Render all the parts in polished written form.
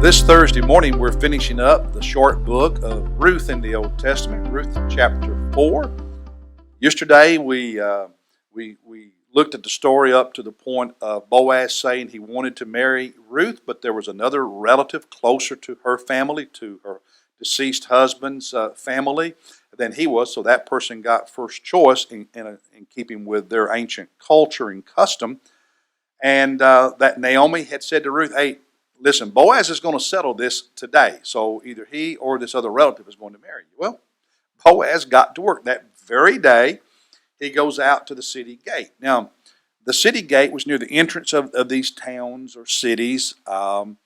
This Thursday morning, we're finishing up the short book of Ruth in the Old Testament, Ruth Chapter 4. Yesterday, we looked at the story up to the point of Boaz saying he wanted to marry Ruth, but there was another relative closer to her family, to her deceased husband's family than he was, so that person got first choice in keeping with their ancient culture and custom. And that Naomi had said to Ruth, hey, listen, Boaz is going to settle this today, so either he or this other relative is going to marry you. Well, Boaz got to work. That very day, he goes out to the city gate. Now, the city gate was near the entrance of these towns or cities, and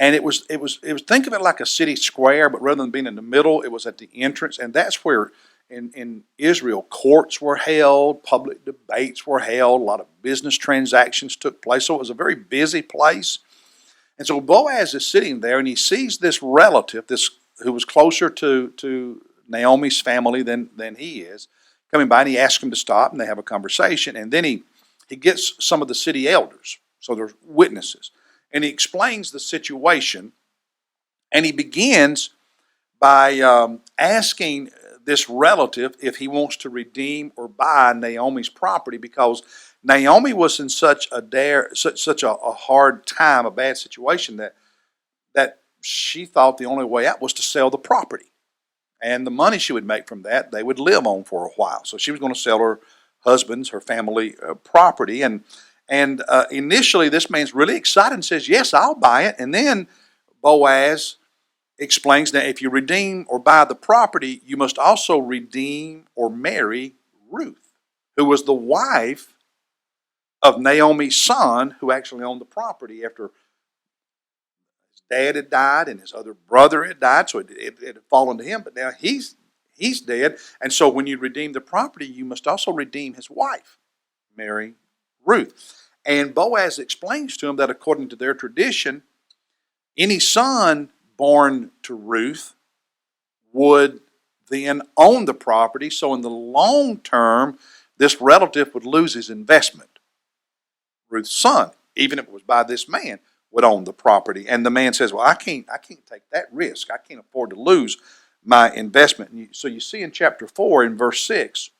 it was think of it like a city square, but rather than being in the middle, it was at the entrance, and that's where in Israel courts were held, public debates were held, a lot of business transactions took place, so it was a very busy place. And so Boaz is sitting there, and he sees this relative, who was closer to Naomi's family than he is, coming by, and he asks him to stop, and they have a conversation. And then he gets some of the city elders, so there's witnesses, and he explains the situation, and he begins by asking this relative if he wants to redeem or buy Naomi's property, because Naomi was in such a hard time, a bad situation, that she thought the only way out was to sell the property. And the money she would make from that, they would live on for a while. So she was going to sell her husband's, her family property. And initially this man's really excited and says, yes, I'll buy it. And then Boaz explains that if you redeem or buy the property, you must also redeem or marry Ruth, who was the wife of Naomi's son, who actually owned the property after his dad had died and his other brother had died, so it had fallen to him, but now he's dead. And so when you redeem the property, you must also redeem his wife, marry Ruth. And Boaz explains to him that according to their tradition, any son born to Ruth would then own the property, so in the long term, this relative would lose his investment. Ruth's son, even if it was by this man, would own the property. And the man says, well, I can't take that risk. I can't afford to lose my investment. So you see in chapter 4 in verse 6,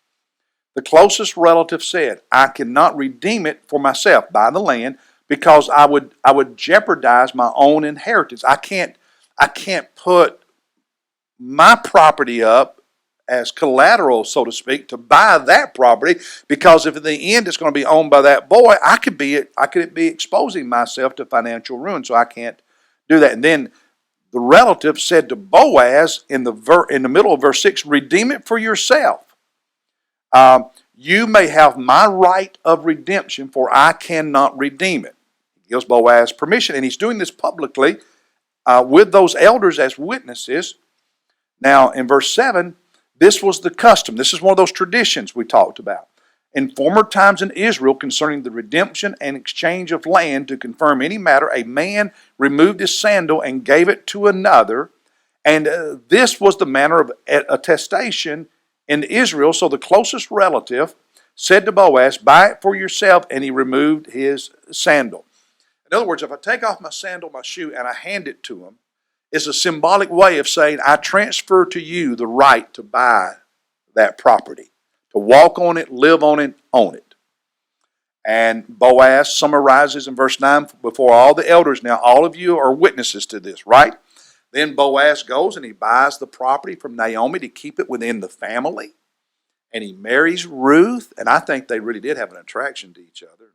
the closest relative said, I cannot redeem it for myself, buy the land, because I would jeopardize my own inheritance. I can't put my property up as collateral, so to speak, to buy that property, because if in the end it's going to be owned by that boy, I could be exposing myself to financial ruin, so I can't do that. And then the relative said to Boaz in the middle of verse 6, redeem it for yourself. You may have my right of redemption, for I cannot redeem it. He gives Boaz permission, and he's doing this publicly with those elders as witnesses. Now, in verse 7, this was the custom. This is one of those traditions we talked about. In former times in Israel, concerning the redemption and exchange of land to confirm any matter, a man removed his sandal and gave it to another. And this was the manner of attestation in Israel. So the closest relative said to Boaz, buy it for yourself, and he removed his sandal. In other words, if I take off my sandal, my shoe, and I hand it to him, it's a symbolic way of saying, I transfer to you the right to buy that property, to walk on it, live on it, own it. And Boaz summarizes in verse 9, before all the elders, now all of you are witnesses to this, right? Then Boaz goes and he buys the property from Naomi to keep it within the family. And he marries Ruth, and I think they really did have an attraction to each other.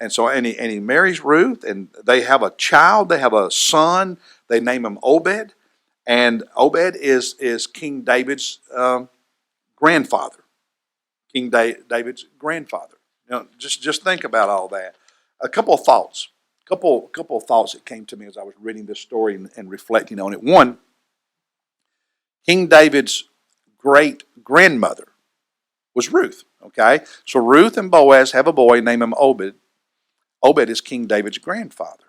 And so he marries Ruth, and they have a child. They have a son. They name him Obed, and Obed is King David's grandfather. King David's grandfather. Now, just think about all that. A couple of thoughts. Couple of thoughts that came to me as I was reading this story and reflecting on it. One, King David's great grandmother was Ruth. Okay, so Ruth and Boaz have a boy, name him Obed. Obed is King David's grandfather,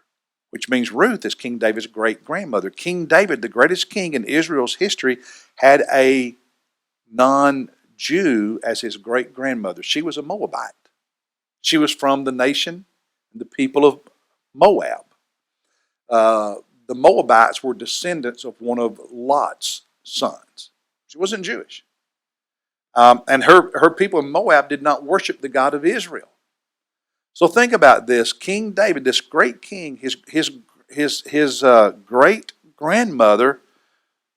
which means Ruth is King David's great-grandmother. King David, the greatest king in Israel's history, had a non-Jew as his great-grandmother. She was a Moabite. She was from the nation, the people of Moab. the Moabites were descendants of one of Lot's sons. She wasn't Jewish. And her people in Moab did not worship the God of Israel. So think about this. King David, this great king, his great grandmother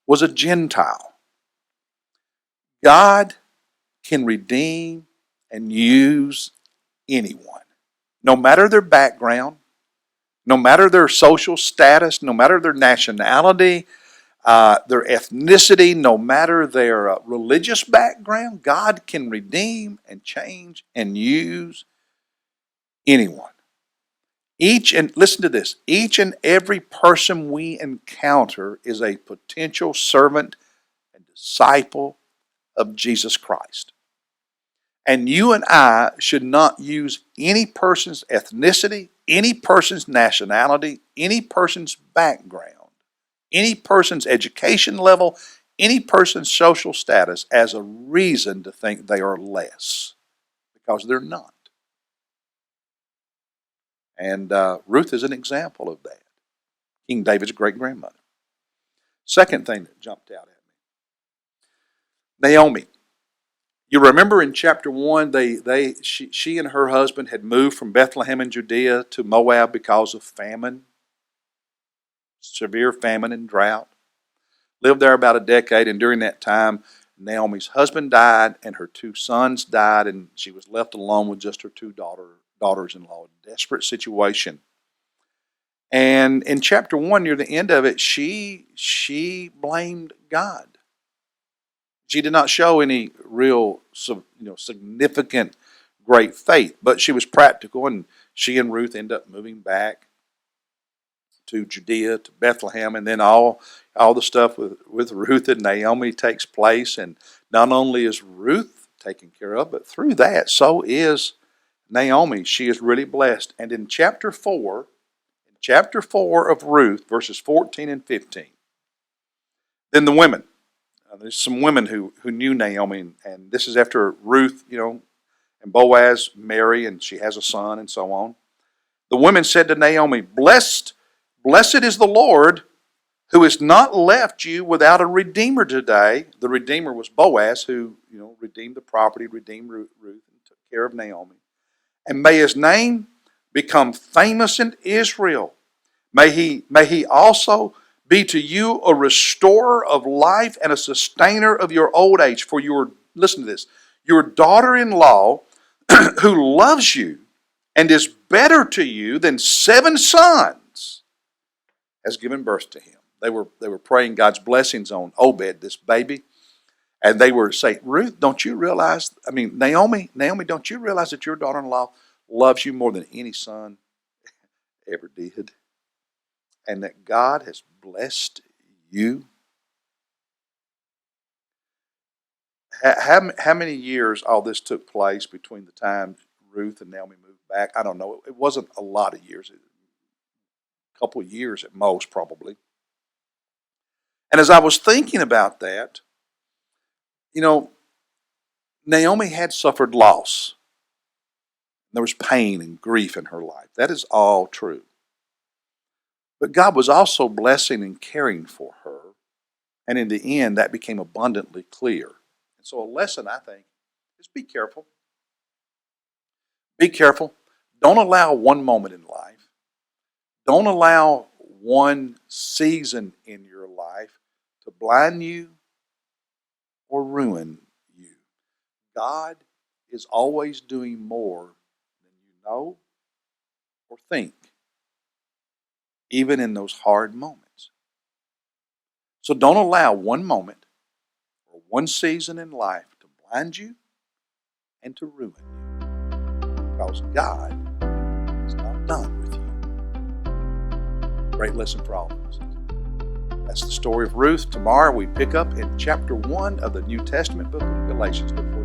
was a Gentile. God can redeem and use anyone, no matter their background, no matter their social status, no matter their nationality, their ethnicity, no matter their religious background. God can redeem and change and use anyone. Listen to this, each and every person we encounter is a potential servant and disciple of Jesus Christ. And you and I should not use any person's ethnicity, any person's nationality, any person's background, any person's education level, any person's social status as a reason to think they are less, because they're not. And Ruth is an example of that. King David's great-grandmother. Second thing that jumped out at me. Naomi. You remember in chapter 1, she and her husband had moved from Bethlehem in Judea to Moab because of famine, severe famine and drought. Lived there about a decade, and during that time, Naomi's husband died and her 2 sons died, and she was left alone with just her 2 daughters-in-law. A desperate situation. And in chapter 1, near the end of it, she blamed God. She did not show any real significant great faith, but she was practical, and she and Ruth end up moving back to Judea, to Bethlehem, and then all the stuff with Ruth and Naomi takes place. And not only is Ruth taken care of, but through that, so is Naomi. She is really blessed. And in chapter 4 of Ruth, verses 14 and 15, then the women, there's some women who knew Naomi, and this is after Ruth, and Boaz marry, and she has a son, and so on. The women said to Naomi, Blessed is the Lord, who has not left you without a redeemer today. The redeemer was Boaz, who redeemed the property, redeemed Ruth, and took care of Naomi. And may his name become famous in Israel. May he also be to you a restorer of life and a sustainer of your old age. For listen to this, your daughter-in-law who loves you and is better to you than 7 sons has given birth to him. They were praying God's blessings on Obed, this baby. And they were saying, Ruth, Naomi, don't you realize that your daughter-in-law loves you more than any son ever did? And that God has blessed you? How many years all this took place between the time Ruth and Naomi moved back? I don't know. It wasn't a lot of years. A couple of years at most, probably. And as I was thinking about that, Naomi had suffered loss. There was pain and grief in her life. That is all true. But God was also blessing and caring for her. And in the end, that became abundantly clear. And so a lesson, I think, is be careful. Be careful. Don't allow one moment in life. Don't allow one season in your life to blind you or ruin you. God is always doing more than you know or think, even in those hard moments. So don't allow one moment or one season in life to blind you and to ruin you, because God is not done with you. Great lesson for all of us. That's the story of Ruth. Tomorrow we pick up in chapter 1 of the New Testament book of Galatians. Look forward